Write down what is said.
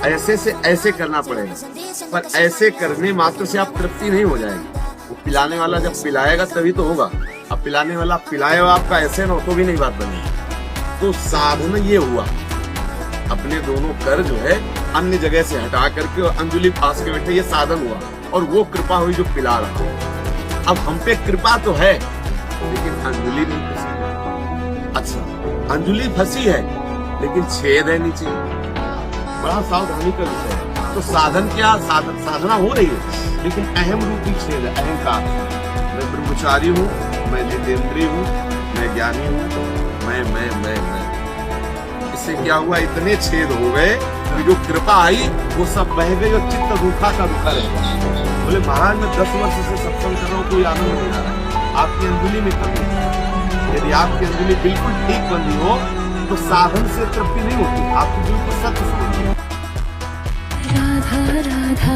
ऐसे से ऐसे करना पड़ेगा, पर ऐसे करने मात्र से आप तृप्ति नहीं हो जाएगी। वो पिलाने वाला जब पिलाएगा तभी तो होगा। अब पिलाने वाला पिलाएगा आपका ऐसे ना तो भी नहीं बात बनेगी। तो साधन ये हुआ, अपने दोनों कर जो है अन्य जगह से हटा करके और अंजलि पास के बैठे, ये साधन हुआ और वो कृपा हुई जो पिला रहा। अब हम पे कृपा तो है लेकिन अंजलि नहीं फंसी। अच्छा, अंजलि फंसी है लेकिन छेद है नीचे, बड़ा सावधानी का विषय है। तो साधन क्या, साधना हो रही है लेकिन अहम रूपी छेद है, अहंकार। मैं ब्रह्मचारी हूँ, मैं जितेंद्रिय हूँ, मैं ज्ञानी हूँ, मैं। इससे क्या हुआ, इतने छेद हो गए कि जो कृपा आई वो सब बह गई और चित्त रूखा का रूखा रह गया। बोले महाराज मैं 10 वर्ष से सत्संग कर रहा हूँ, कोई आनंद नहीं आ रहा है। आपकी अंजलि में कमी है। यदि आपकी अंजलि बिल्कुल ठीक बंदी हो तो साधन से तृप्ति नहीं होती, आपकी बिल्कुल सत्य समझिए। राधा राधा